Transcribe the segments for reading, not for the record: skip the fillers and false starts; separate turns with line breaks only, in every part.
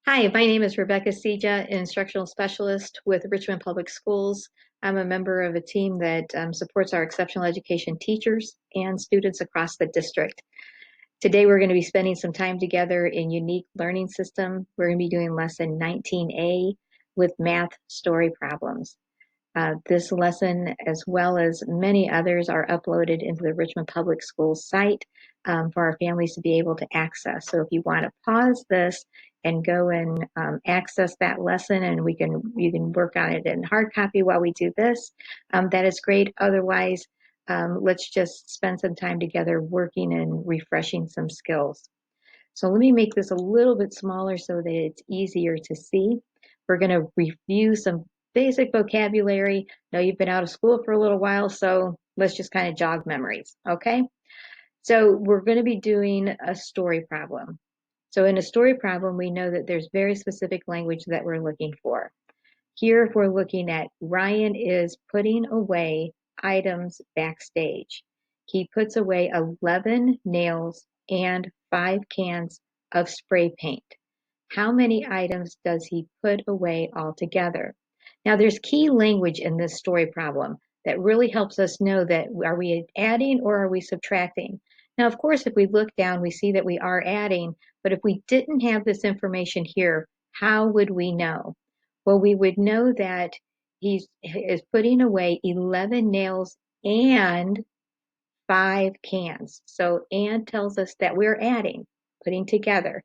Hi, my name is Rebecca MsCeja, instructional specialist with Richmond Public Schools. I'm a member of a team that supports our exceptional education teachers and students across the district. Today, we're going to be spending some time together in Unique Learning System. We're going to be doing lesson 19A with math story problems. This lesson, as well as many others, are uploaded into the Richmond Public Schools site for our families to be able to access. So if you want to pause this and go and access that lesson, and you can work on it in hard copy while we do this, that is great. Otherwise, let's just spend some time together working and refreshing some skills. So let me make this a little bit smaller so that it's easier to see. We're going to review some basic vocabulary. Now you've been out of school for a little while, so let's just kind of jog memories, okay? So we're going to be doing a story problem. So in a story problem, we know that there's very specific language that we're looking for. Here, if we're looking at Ryan is putting away items backstage. He puts away 11 nails and 5 cans of spray paint. How many items does he put away altogether? Now, there's key language in this story problem that really helps us know that are we adding or are we subtracting? Now, of course, if we look down, we see that we are adding, but if we didn't have this information here, how would we know? Well, we would know that he is putting away 11 nails and 5 cans. So, and tells us that we're adding, putting together.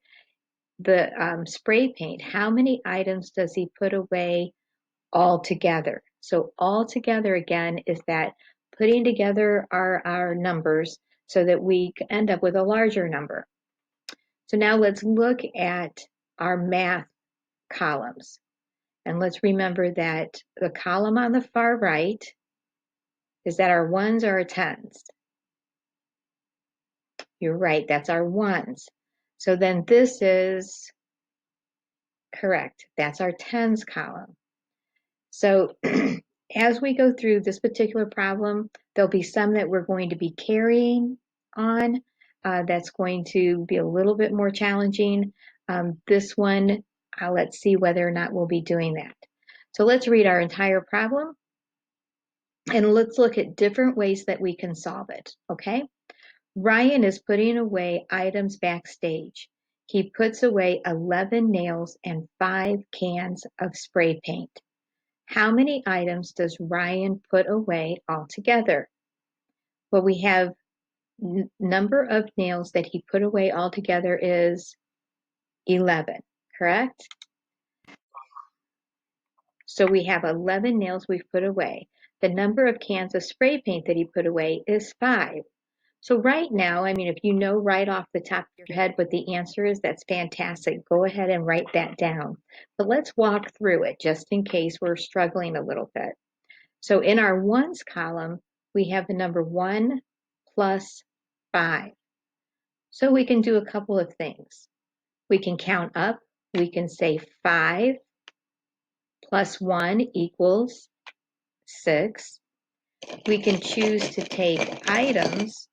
The spray paint, how many items does he put away all together? So all together again is that putting together our numbers so that we end up with a larger number. So now let's look at our math columns. And let's remember that the column on the far right is that our ones or our tens. You're right, that's our ones. So then this is correct. That's our tens column. So as we go through this particular problem, there'll be some that we're going to be carrying on. That's going to be a little bit more challenging. This one, let's see whether or not we'll be doing that. So let's read our entire problem and let's look at different ways that we can solve it, okay? Ryan is putting away items backstage. He puts away 11 nails and 5 cans of spray paint. How many items does Ryan put away altogether? Well, we have number of nails that he put away altogether is 11, correct? So we have 11 nails we've put away. The number of cans of spray paint that he put away is 5. So right now, I mean, if you know right off the top of your head what the answer is, that's fantastic. Go ahead and write that down. But let's walk through it just in case we're struggling a little bit. So in our ones column, we have the number 1 plus 5. So we can do a couple of things. We can count up. We can say 5 plus 1 equals 6. We can choose to take items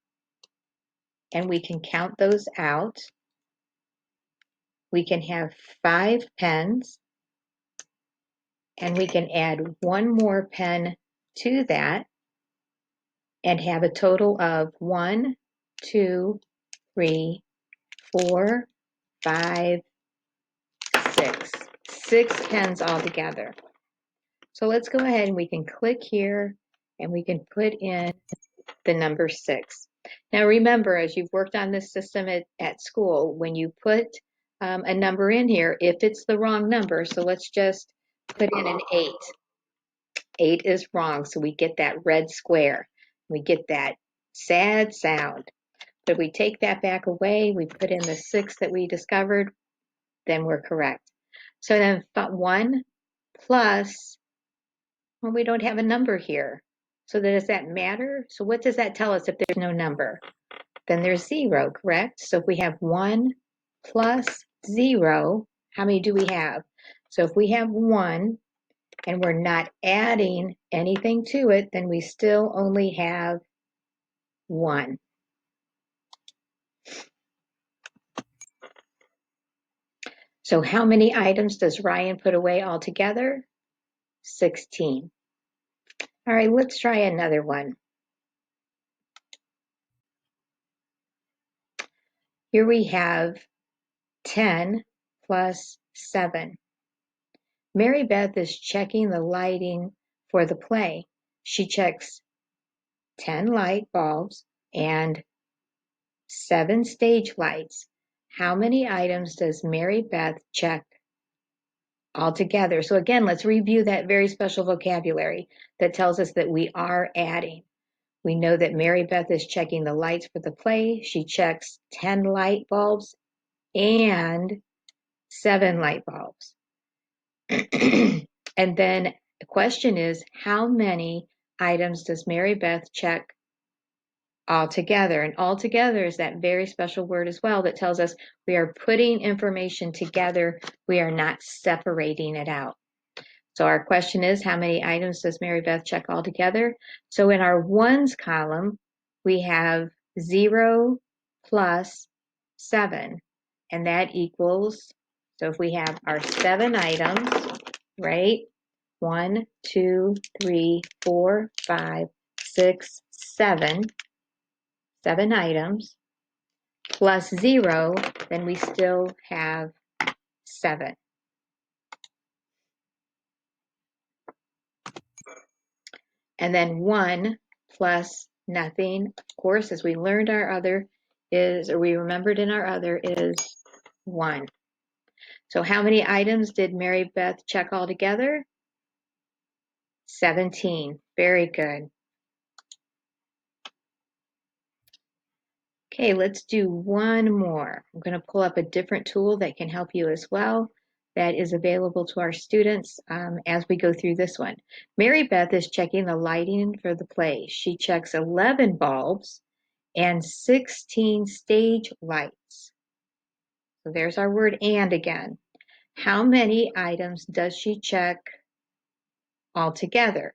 and we can count those out. We can have 5 pens and we can add 1 more pen to that and have a total of 1, 2, 3, 4, 5, 6. 6 pens altogether. So let's go ahead and we can click here and we can put in the number 6. Now remember, as you've worked on this system at school, when you put a number in here, if it's the wrong number, so let's just put in an 8. 8 is wrong, so we get that red square. We get that sad sound. But if we take that back away, we put in the 6 that we discovered, then we're correct. So then 1 plus, well, we don't have a number here. So does that matter? So what does that tell us if there's no number? Then there's 0, correct? So if we have 1 plus 0, how many do we have? So if we have 1 and we're not adding anything to it, then we still only have 1. So how many items does Ryan put away altogether? 16. All right, let's try another one. Here we have 10 plus 7. Mary Beth is checking the lighting for the play. She checks 10 light bulbs and 7 stage lights. How many items does Mary Beth check altogether? So again, let's review that very special vocabulary that tells us that we are adding. We know that Mary Beth is checking the lights for the play. She checks 10 light bulbs and 7 light bulbs. And then the question is, how many items does Mary Beth check altogether? And altogether is that very special word as well that tells us we are putting information together. We are not separating it out. So our question is, how many items does Mary Beth check altogether? So in our ones column, we have 0 plus 7, and that equals, so if we have our 7 items, right? 1, 2, 3, 4, 5, 6, 7, 7 items, plus 0, then we still have 7. And then 1 plus nothing, of course, as we learned our other is, or we remembered in our other, is 1. So how many items did Mary Beth check all together? 17. Very good. Okay, let's do one more. I'm going to pull up a different tool that can help you as well, that is available to our students as we go through this one. Mary Beth is checking the lighting for the play. She checks 11 bulbs and 16 stage lights. So there's our word and again. How many items does she check altogether?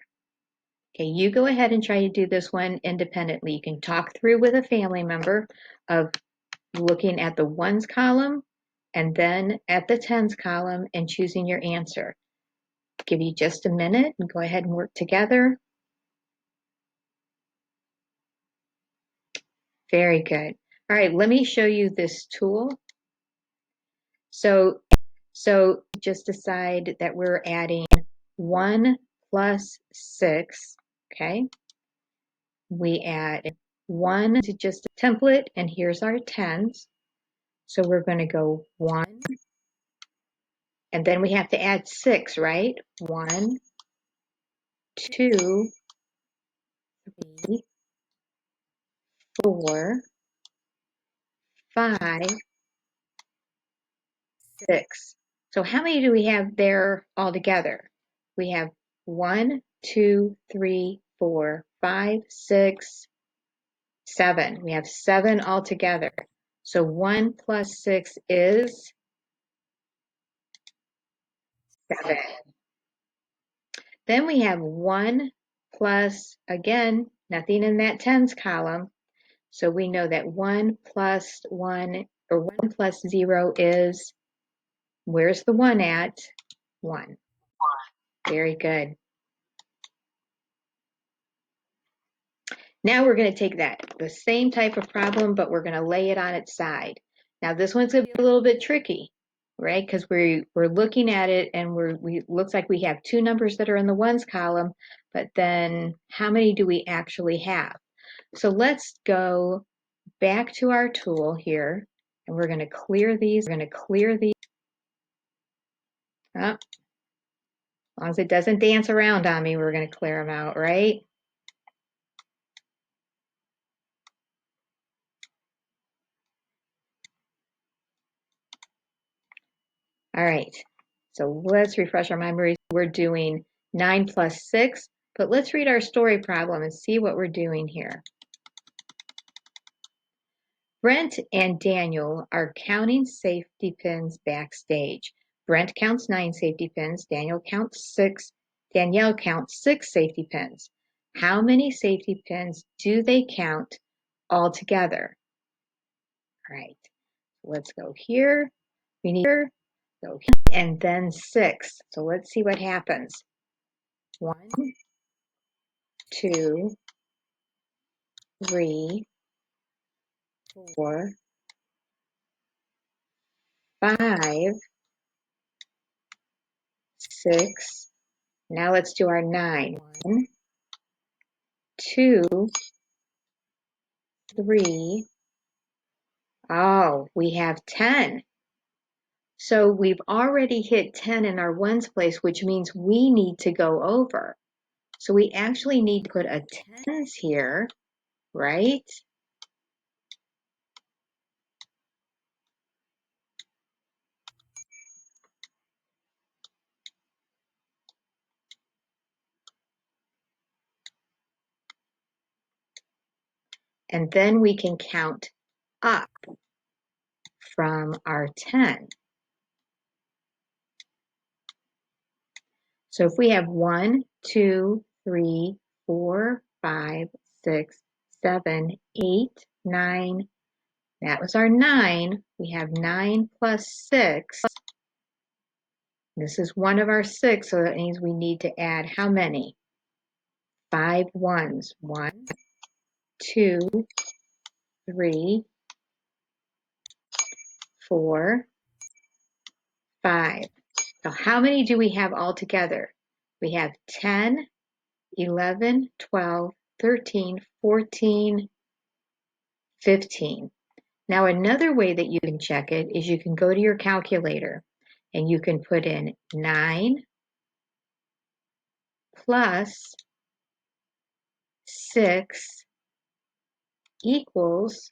Okay, you go ahead and try to do this one independently. You can talk through with a family member of looking at the ones column and then at the tens column and choosing your answer. Give you just a minute and go ahead and work together. Very good. All right, let me show you this tool. So just decide that we're adding 1 plus 6, okay? We add 1 to just a template, and here's our tens. So we're going to go 1, and then we have to add 6, right? 1, 2, 3, 4, 5, 6. So how many do we have there all together? We have 1, 2, 3, 4, 5, 6, 7. We have 7 altogether. So 1 plus 6 is 7. Then we have 1 plus, again, nothing in that tens column. So we know that 1 plus 1, or 1 plus 0 is, where's the 1 at? 1. Very good. Now we're going to take the same type of problem, but we're going to lay it on its side. Now this one's going to be a little bit tricky, right? Because we're looking at it and looks like we have 2 numbers that are in the ones column, but then how many do we actually have? So let's go back to our tool here, and we're going to clear these. We're going to clear these up. As long as it doesn't dance around on me, we're going to clear them out, right? All right, so let's refresh our memories. We're doing 9 plus 6, but let's read our story problem and see what we're doing here. Brent and Daniel are counting safety pins backstage. Brent counts 9 safety pins, Danielle counts 6 safety pins. How many safety pins do they count altogether? All right, let's go here. We need So, and then 6. So let's see what happens. 1, 2, 3, 4, 5, 6. Now let's do our 9. 1, 2, 3. Oh, we have 10. So we've already hit 10 in our ones place, which means we need to go over. So we actually need to put a tens here, right? And then we can count up from our 10. So if we have 1, 2, 3, 4, 5, 6, 7, 8, 9, that was our 9. We have 9 plus 6. This is one of our 6, so that means we need to add how many? 5 ones. 1, 2, 3, 4, 5. So how many do we have altogether? We have 10, 11, 12, 13, 14, 15. Now another way that you can check it is you can go to your calculator and you can put in 9 plus 6 equals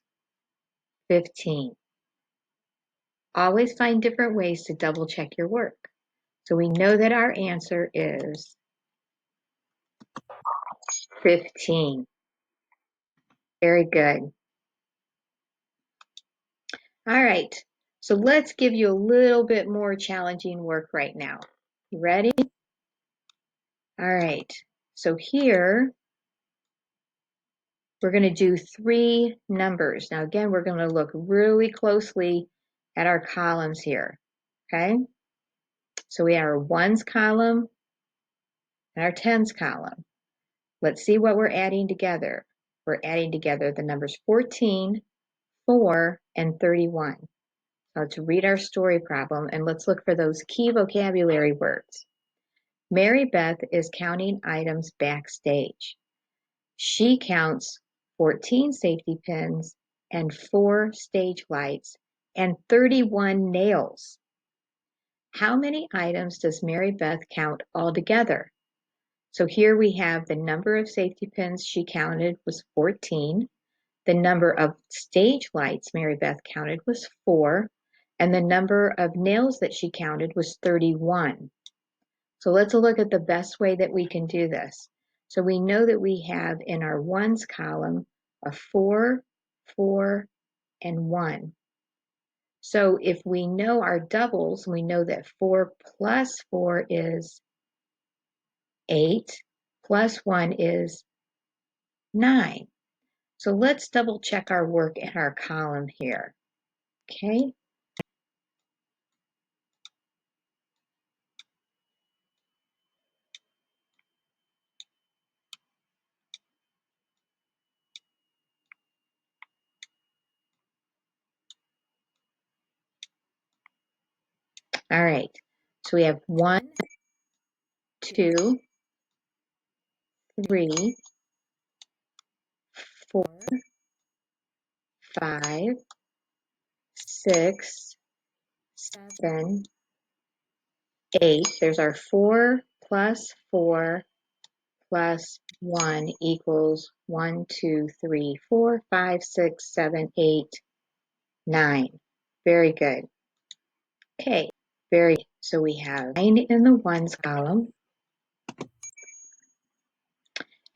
15. Always find different ways to double check your work. So we know that our answer is 15. Very good. All right, so let's give you a little bit more challenging work right now. You ready? All right, so here we're going to do 3 numbers. Now again, we're going to look really closely at our columns here, okay? So we have our ones column and our tens column. Let's see what we're adding together. We're adding together the numbers 14, 4, and 31. Let's read our story problem and let's look for those key vocabulary words. Mary Beth is counting items backstage. She counts 14 safety pins and 4 stage lights and 31 nails. How many items does Mary Beth count altogether? So here we have the number of safety pins she counted was 14. The number of stage lights Mary Beth counted was 4. And the number of nails that she counted was 31. So let's look at the best way that we can do this. So we know that we have in our ones column a 4, 4, and 1. So if we know our doubles, we know that 4 plus 4 is 8, plus 1 is 9. So let's double check our work in our column here. Okay. All right. So we have 1, 2, 3, 4, 5, 6, 7, 8. There's our 4 plus 4 plus 1 equals 1, 2, 3, 4, 5, 6, 7, 8, 9. Very good. Okay, so we have 9 in the ones column.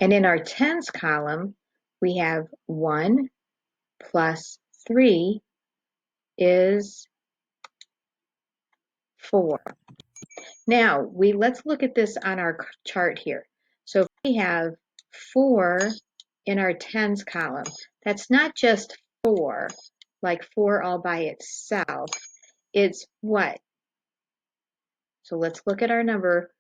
And in our tens column, we have 1 plus 3 is 4. Now, let's look at this on our chart here. So if we have 4 in our tens column, that's not just 4, like 4 all by itself. It's what? So let's look at our number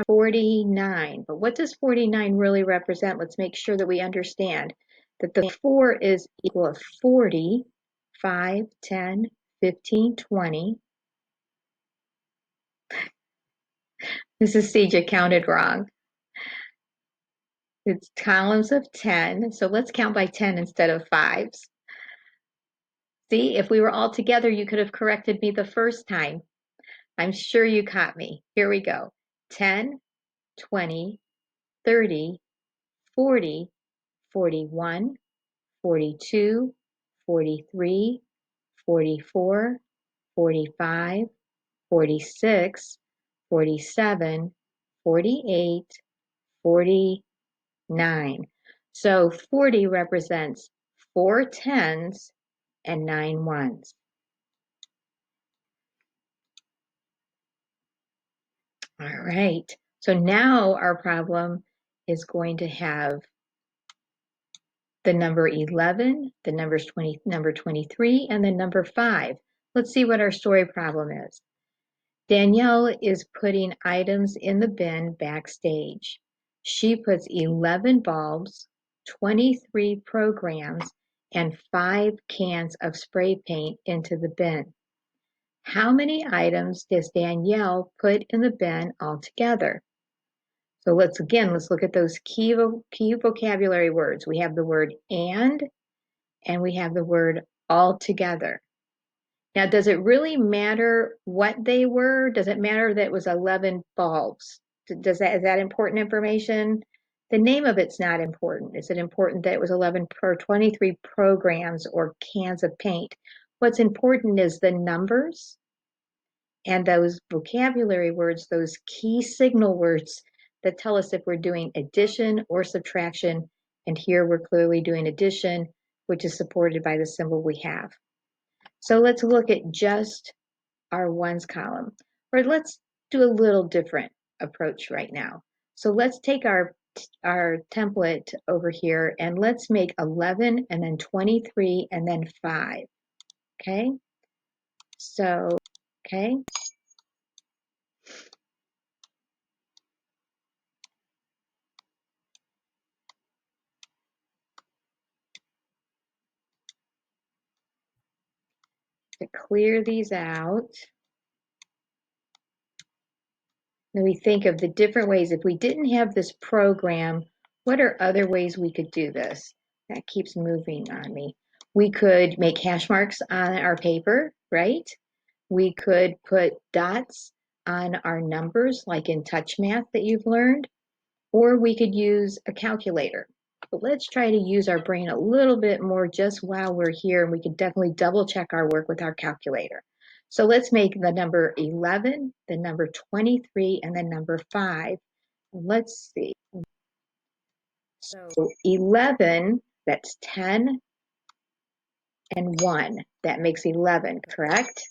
49. But what does 49 really represent? Let's make sure that we understand that the 4 is equal to 40, 5, 10, 15, 20. MsCeja counted wrong. It's columns of 10. So let's count by 10 instead of 5s. See, if we were all together, you could have corrected me the first time. I'm sure you caught me. Here we go. 10, 20, 30, 40, 41, 42, 43, 44, 45, 46, 47, 48, 49. So 40 represents 4 10s and 9 1s. All right. So now our problem is going to have the number 11, the number 23, and the number 5. Let's see what our story problem is. Danielle is putting items in the bin backstage. She puts 11 bulbs, 23 programs, and 5 cans of spray paint into the bin. How many items does Danielle put in the bin altogether? So let's look at those key vocabulary words. We have the word and we have the word altogether. Now, does it really matter what they were? Does it matter that it was 11 bulbs? Is that important information? The name of it's not important. Is it important that it was 11 or 23 programs or cans of paint? What's important is the numbers and those vocabulary words, those key signal words that tell us if we're doing addition or subtraction. And here we're clearly doing addition, which is supported by the symbol we have. So let's look at just our ones column, or let's do a little different approach right now. So let's take our template over here and let's make 11 and then 23 and then 5. Okay. So, okay. To clear these out, then we think of the different ways. If we didn't have this program, what are other ways we could do this? That keeps moving on me. We could make hash marks on our paper, right? We could put dots on our numbers, like in HSMath that you've learned, or we could use a calculator. But let's try to use our brain a little bit more just while we're here, and we could definitely double check our work with our calculator. So let's make the number 11, the number 23, and the number 5. Let's see. So 11, that's 10 and 1. That makes 11, correct?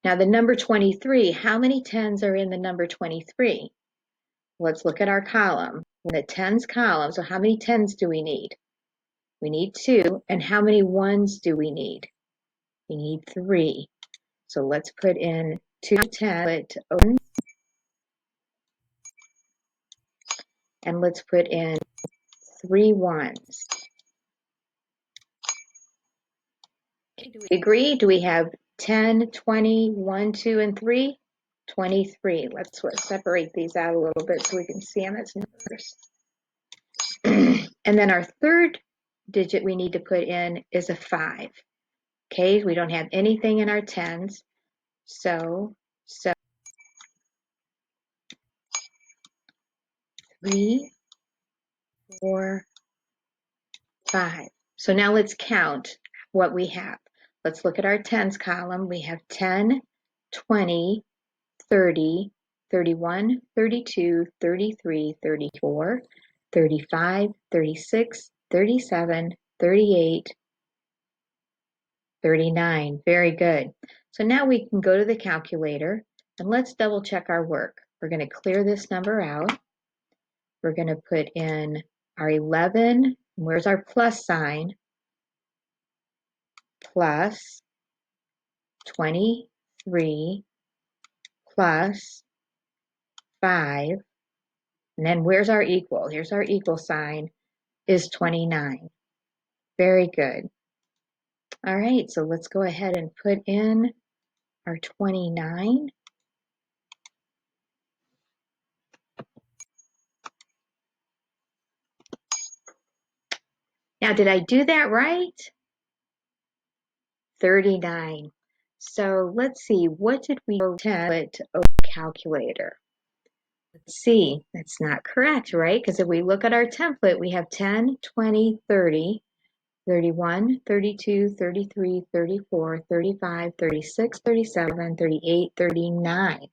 Now the number 23, how many 10s are in the number 23? Let's look at our column. In the 10s column, so how many 10s do we need? We need 2. And how many 1s do we need? We need 3. So let's put in 2 10s, and let's put in 3 1s. Do we agree? Do we have 10, 20, 1, 2, and 3? 23. Let's separate these out a little bit so we can see them as numbers. And then our third digit we need to put in is a 5. Okay, we don't have anything in our 10s. So 3, 4, 5. So now let's count what we have. Let's look at our 10s column. We have 10, 20, 30, 31, 32, 33, 34, 35, 36, 37, 38, 39. Very good. So now we can go to the calculator and let's double check our work. We're going to clear this number out. We're going to put in our 11. Where's our plus sign? Plus 23 plus 5, and then where's our equal? Here's our equal sign, is 29. Very good. All right, so let's go ahead and put in our 29. Now, did I do that right? 39. So let's see, what did we put over calculator? Let's see, that's not correct, right? Because if we look at our template, we have 10, 20, 30, 31, 32, 33, 34, 35, 36, 37, 38, 39.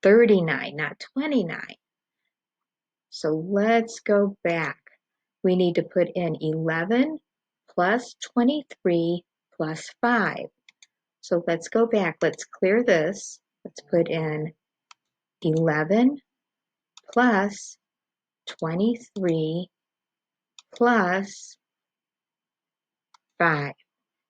39, not 29. So let's go back. We need to put in 11 plus 23 plus 5. So let's go back. Let's clear this. Let's put in 11 plus 23 plus 5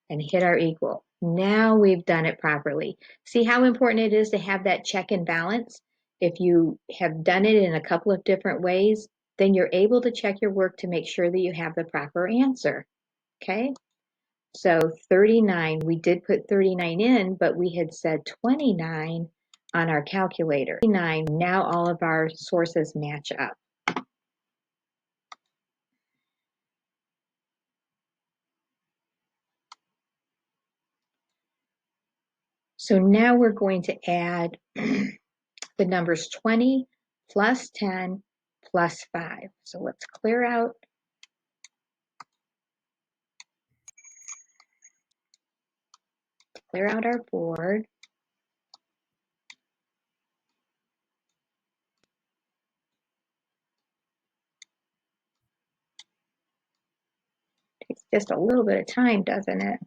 and hit our equal. Now we've done it properly. See how important it is to have that check and balance? If you have done it in a couple of different ways, then you're able to check your work to make sure that you have the proper answer. Okay? So 39, we did put 39 in, but we had said 29 on our calculator. 39, now all of our sources match up. So now we're going to add the numbers 20 plus 10 plus 5. So let's clear out our board. Takes just a little bit of time, doesn't it?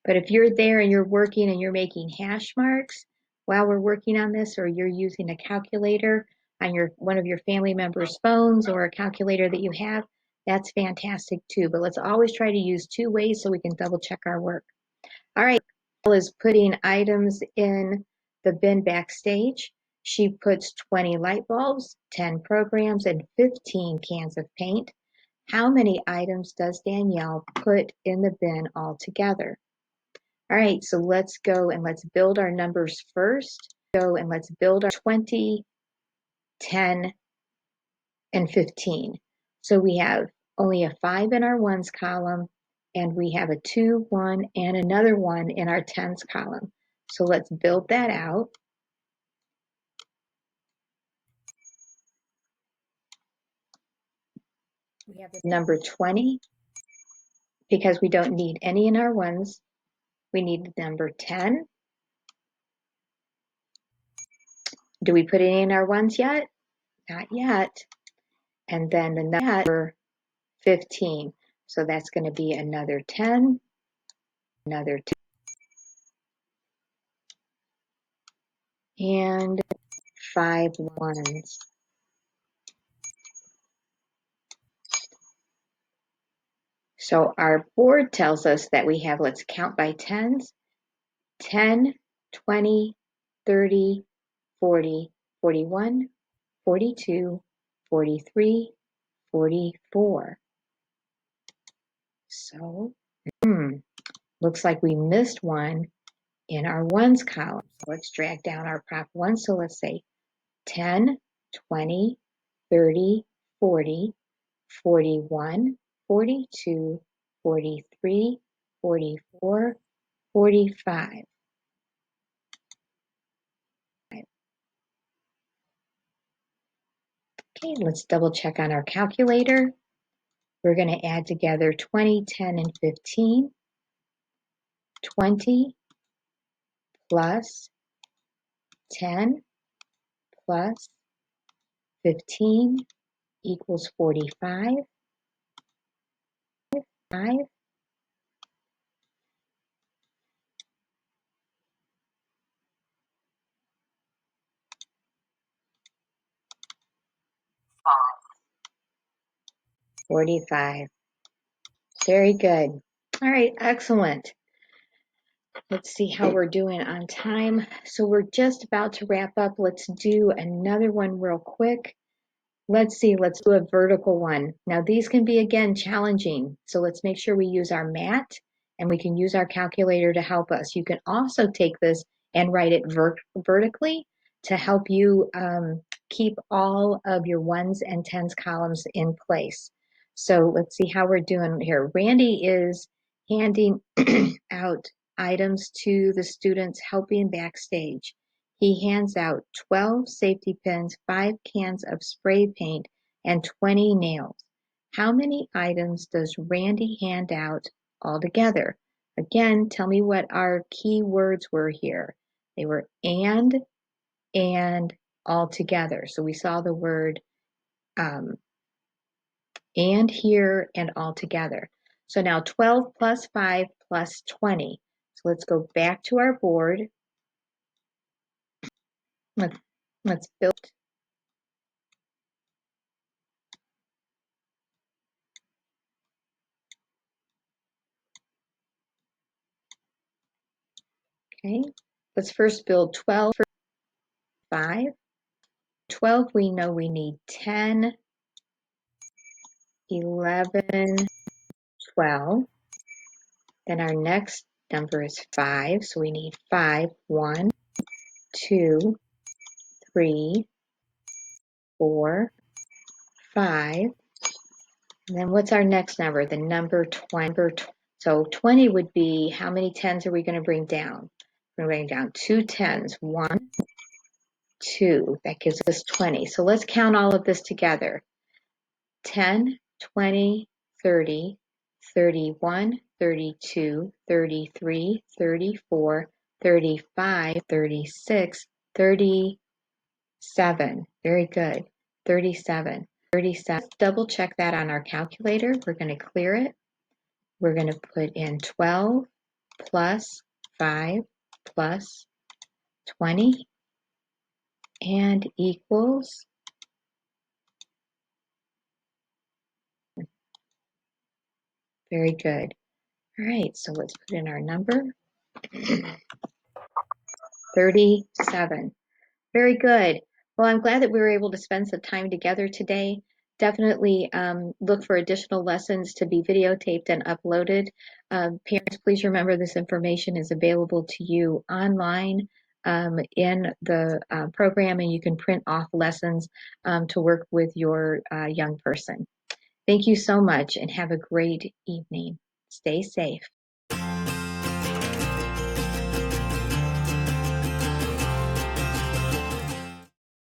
But if you're there and you're working and you're making hash marks while we're working on this, or you're using a calculator on one of your family members' phones or a calculator that you have, that's fantastic too. But let's always try to use 2 ways so we can double check our work. All right, is putting items in the bin backstage. She puts 20 light bulbs, 10 programs, and 15 cans of paint. How many items does Danielle put in the bin altogether? All right, so let's go and let's build our numbers first. Go and let's build our 20, 10, and 15. So we have only a 5 in our ones column, and we have a 2, 1, and another 1 in our tens column. So let's build that out. We have the number 20 because we don't need any in our ones. We need the number 10. Do we put any in our ones yet? Not yet. And then the number 15. So that's going to be another 10, another 10, and 5 ones. So our board tells us that we have, let's count by tens, 10, 20, 30, 40, 41, 42, 43, 44. So, looks like we missed one in our ones column. So let's drag down our prop ones. So let's say 10, 20, 30, 40, 41, 42, 43, 44, 45. Okay, let's double check on our calculator. We're going to add together 20, 10, and 15. 20 plus 10 plus 15 equals 45. 5. 45. Very good. All right, excellent. Let's see how we're doing on time. So we're just about to wrap up. Let's do another one real quick. Let's see, let's do a vertical one. Now these can be, again, challenging. So let's make sure we use our mat and we can use our calculator to help us. You can also take this and write it vertically to help you keep all of your ones and tens columns in place. So let's see how we're doing here. Randy is handing out items to the students helping backstage. He hands out 12 safety pins, 5 cans of spray paint, and 20 nails. How many items does Randy hand out altogether? Again, tell me what our key words were here. They were and altogether. So we saw the word and here and altogether. So now 12 plus 5 plus 20. So let's go back to our board. Let's build. Okay, let's first build 12 for 5. 12, we know we need 10, 11, 12. Then our next number is 5, so we need 5. 1, 2, 3, 4, 5. And then what's our next number? The number 20. So 20 would be, how many 10s are we going to bring down? We're going to bring down 2 10s. 1, 2. That gives us 20. So let's count all of this together. 10, 20, 30, 31, 32, 33, 34, 35, 36, 37. Very good. 37. 37. Double check that on our calculator. We're going to clear it. We're going to put in 12 plus 5 plus 20 and equals. Very good. All right, so let's put in our number. 37. Very good. Well, I'm glad that we were able to spend some time together today. Definitely look for additional lessons to be videotaped and uploaded. Parents, please remember this information is available to you online in the program, and you can print off lessons to work with your young person. Thank you so much and have a great evening. Stay safe.